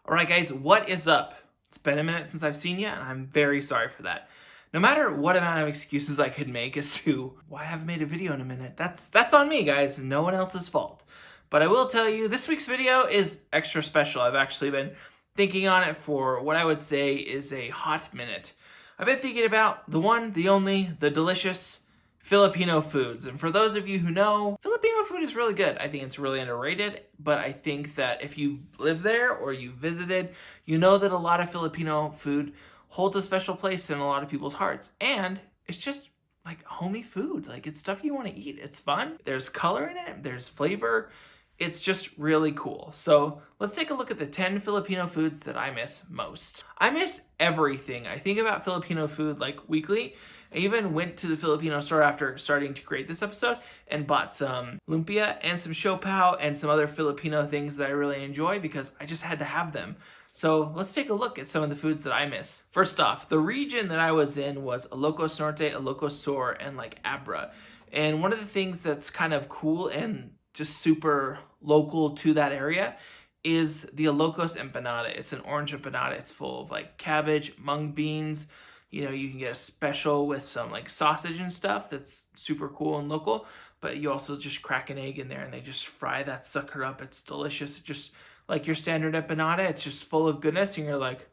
Alright guys, what is up? It's been a minute since I've seen you, and I'm very sorry for that. No matter what amount of excuses I could make as to why I haven't made a video in a minute, that's on me, guys. No one else's fault. But I will tell you, this week's video is extra special. I've actually been thinking on it for what I would say is a hot minute. I've been thinking about the one, the only, the delicious Filipino foods. And for those of you who know, Filipino food is really good. I think it's really underrated, but I think that if you live there or you visited, you know that a lot of Filipino food holds a special place in a lot of people's hearts. And it's just like homey food. Like, it's stuff you want to eat. It's fun. There's color in it. There's flavor. It's just really cool. So let's take a look at the 10 Filipino foods that I miss most. I miss everything. I think about Filipino food like weekly. I even went to the Filipino store after starting to create this episode and bought some lumpia and some siopao and some other Filipino things that I really enjoy because I just had to have them. So let's take a look at some of the foods that I miss. First off, the region that I was in was Ilocos Norte, Ilocos Sur, and like Abra. And one of the things that's kind of cool and just super local to that area is the Ilocos empanada. It's an orange empanada. It's full of like cabbage, mung beans. You know, you can get a special with some like sausage and stuff that's super cool and local, but you also just crack an egg in there and they just fry that sucker up. It's delicious. It's just like your standard empanada. It's just full of goodness and you're like,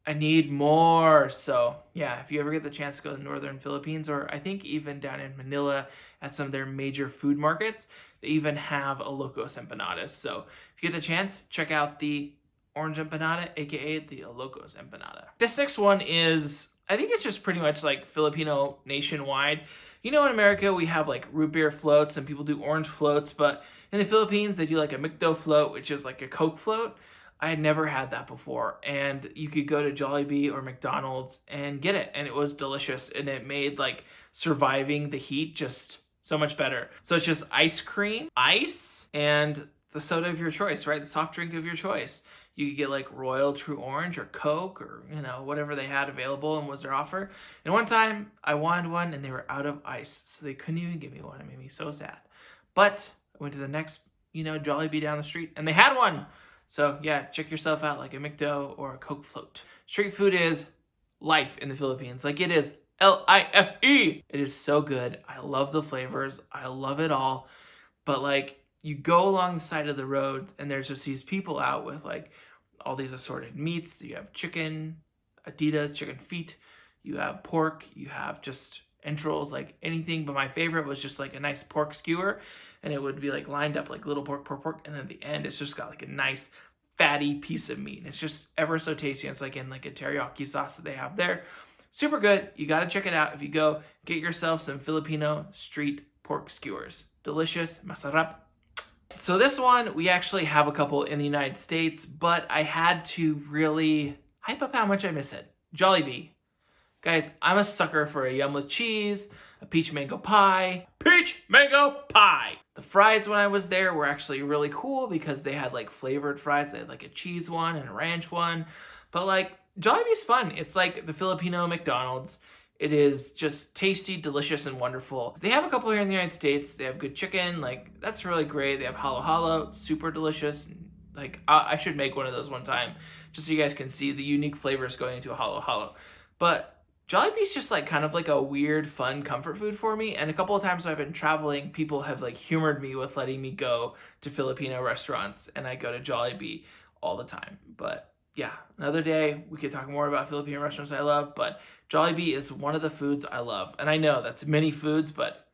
I need more. So yeah, if you ever get the chance to go to the northern Philippines, or I think even down in Manila at some of their major food markets, they even have Ilocos empanadas. So if you get the chance, check out the orange empanada, aka the Ilocos empanada. This next one is, I think it's just pretty much like Filipino nationwide. You know, in America, we have like root beer floats and people do orange floats, but in the Philippines, they do like a Mikdo float, which is like a Coke float. I had never had that before, and you could go to Jollibee or McDonald's and get it, and it was delicious, and it made like surviving the heat just so much better. So it's just ice cream, ice, and the soda of your choice, right? The soft drink of your choice. You could get like Royal True Orange or Coke or, you know, whatever they had available and was their offer. And one time I wanted one and they were out of ice, so they couldn't even give me one. It made me so sad. But I went to the next, Jollibee down the street and they had one. So yeah, check yourself out like a McDo or a Coke float. Street food is life in the Philippines. Like, it is L-I-F-E. It is so good. I love the flavors. I love it all. But like, you go along the side of the road and there's just these people out with like all these assorted meats. You have chicken, Adidas, chicken feet. You have pork. You have just entrails, like anything. But my favorite was just like a nice pork skewer. And it would be like lined up like little pork. And then at the end, it's just got like a nice fatty piece of meat. And it's just ever so tasty. It's like in like a teriyaki sauce that they have there. Super good. You got to check it out. If you go, get yourself some Filipino street pork skewers. Delicious. Masarap. So this one, we actually have a couple in the United States, but I had to really hype up how much I miss it. Jollibee. Guys, I'm a sucker for a yum with cheese, a peach mango pie. Peach mango pie! The fries when I was there were actually really cool because they had like flavored fries. They had like a cheese one and a ranch one. But like, Jollibee's fun. It's like the Filipino McDonald's. It is just tasty, delicious, and wonderful. They have a couple here in the United States. They have good chicken. Like, that's really great. They have halo halo, super delicious. Like, I should make one of those one time just so you guys can see the unique flavors going into a halo halo. But Jollibee's just like kind of like a weird, fun comfort food for me. And a couple of times when I've been traveling, people have like humored me with letting me go to Filipino restaurants, and I go to Jollibee all the time. But yeah, another day we could talk more about Filipino restaurants I love, but Jollibee is one of the foods I love. And I know that's many foods, but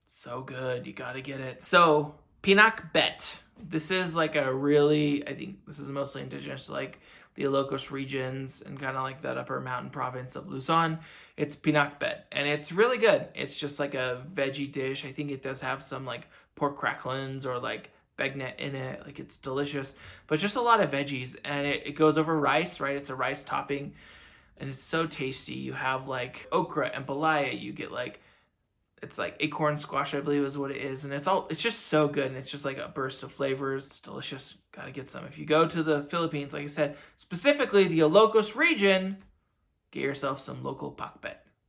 so good. You gotta get it. So, pinakbet. This is like a really, I think this is mostly indigenous to like the Ilocos regions and kind of like that upper mountain province of Luzon. It's pinakbet, and it's really good. It's just like a veggie dish. I think it does have some like pork cracklins or like begnet in it. Like, it's delicious, but just a lot of veggies, and it goes over rice, right? It's a rice topping, and it's so tasty. You have like okra and palaya. You get like, it's like acorn squash, I believe is what it is, and it's just so good, and it's just like a burst of flavors. It's delicious. Gotta get some. If you go to the Philippines, like I said, specifically the Ilocos region, get yourself some local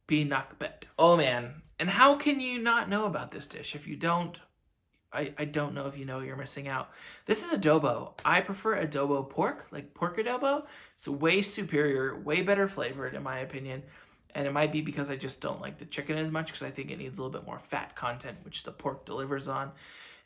pinakbet. Oh man, and how can you not know about this dish? If you don't, I don't know if you know, you're missing out. This is adobo. I prefer adobo pork, like pork adobo. It's way superior, way better flavored in my opinion. And it might be because I just don't like the chicken as much because I think it needs a little bit more fat content, which the pork delivers on.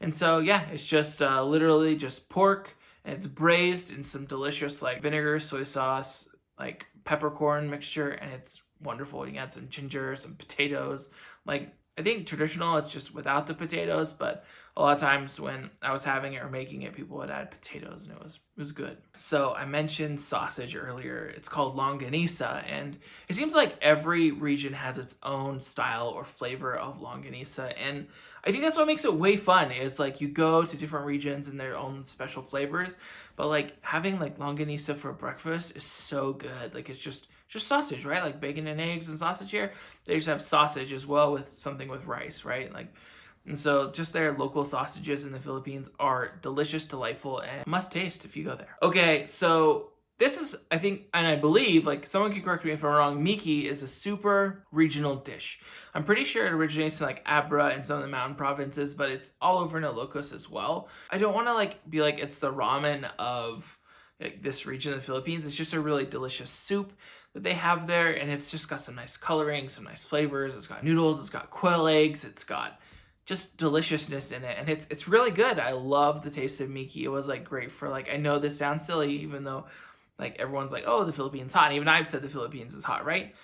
And so, yeah, it's just literally just pork, and it's braised in some delicious like vinegar, soy sauce, like peppercorn mixture, and it's wonderful. You can add some ginger, some potatoes. Like, I think traditional, it's just without the potatoes, but a lot of times when I was having it or making it, people would add potatoes, and it was good. So I mentioned sausage earlier. It's called longanisa, and it seems like every region has its own style or flavor of longanisa, and I think that's what makes it way fun, is like you go to different regions and their own special flavors, but like having like longanisa for breakfast is so good. Like it's just sausage, right? Like bacon and eggs and sausage here. They just have sausage as well with something with rice, right? Like, and so just their local sausages in the Philippines are delicious, delightful, and must taste if you go there. Okay, so this is, I think, and I believe, like someone can correct me if I'm wrong, Miki is a super regional dish. I'm pretty sure it originates in like Abra and some of the mountain provinces, but it's all over in Ilocos as well. I don't want to like be like it's the ramen of like, this region of the Philippines. It's just a really delicious soup that they have there, and it's just got some nice coloring, some nice flavors. It's got noodles, it's got quail eggs, it's got just deliciousness in it, and it's really good. I love the taste of Miki. It was like great for like, I know this sounds silly, even though like everyone's like, oh, the Philippines hot, and even I've said the Philippines is hot, right?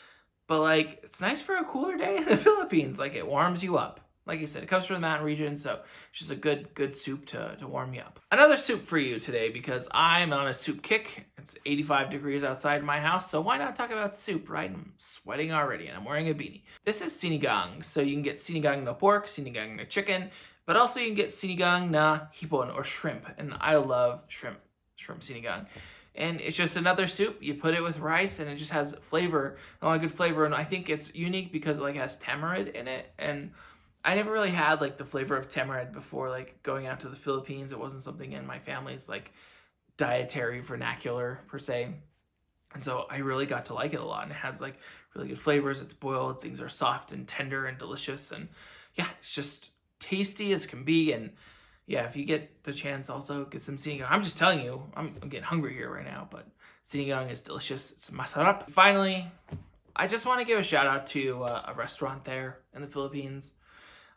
But like, it's nice for a cooler day in the Philippines. Like, it warms you up. Like I said, it comes from the mountain region, so it's just a good soup to warm you up. Another soup for you today, because I'm on a soup kick. It's 85 degrees outside my house, so why not talk about soup, right? I'm sweating already, and I'm wearing a beanie. This is sinigang, so you can get sinigang na pork, sinigang na chicken, but also you can get sinigang na hipon, or shrimp, and I love shrimp sinigang. And it's just another soup. You put it with rice, and it just has flavor, a lot of good flavor. And I think it's unique because it like has tamarind in it. And I never really had like the flavor of tamarind before, like going out to the Philippines. It wasn't something in my family's like dietary vernacular per se. And so I really got to like it a lot. And it has like really good flavors. It's boiled. Things are soft and tender and delicious. And yeah, it's just tasty as can be. And yeah, if you get the chance, also get some sinigang. I'm just telling you, I'm getting hungry here right now, but sinigang is delicious. It's masarap. Finally, I just want to give a shout out to a restaurant there in the Philippines.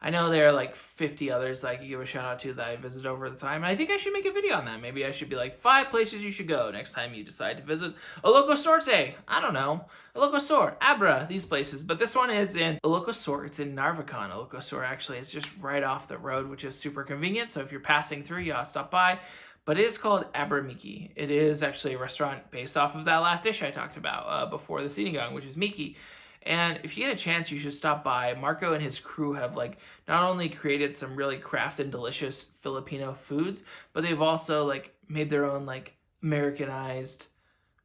I know there are like 50 others that I could give a shout out to that I visit over the time. And I think I should make a video on that. Maybe I should be like 5 places you should go next time you decide to visit Ilocos Norte. I don't know. Ilocos Sur, Abra, these places. But this one is in Ilocos Sur. It's in Narvacan, Ilocos Sur actually. It's just right off the road, which is super convenient. So if you're passing through, you ought to stop by. But it is called Abra Miki. It is actually a restaurant based off of that last dish I talked about before the sinigang, which is Miki. And if you get a chance, you should stop by. Marco and his crew have like not only created some really crafted and delicious Filipino foods, but they've also like made their own like Americanized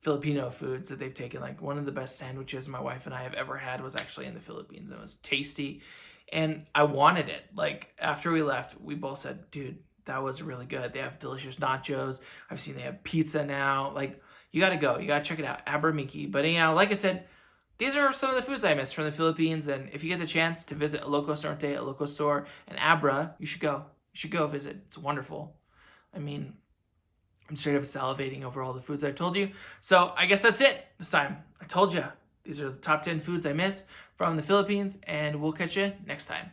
Filipino foods that they've taken. Like one of the best sandwiches my wife and I have ever had was actually in the Philippines. It was tasty, and I wanted it. Like after we left, we both said, dude, that was really good. They have delicious nachos. I've seen they have pizza now. Like, you gotta go. You gotta check it out. Abra Miki. But anyhow, like I said, these are some of the foods I miss from the Philippines, and if you get the chance to visit Ilocos Norte, Ilocos Sur, and Abra, you should go. You should go visit. It's wonderful. I mean, I'm straight up salivating over all the foods I've told you. So I guess that's it this time. I told you. These are the top 10 foods I miss from the Philippines, and we'll catch you next time.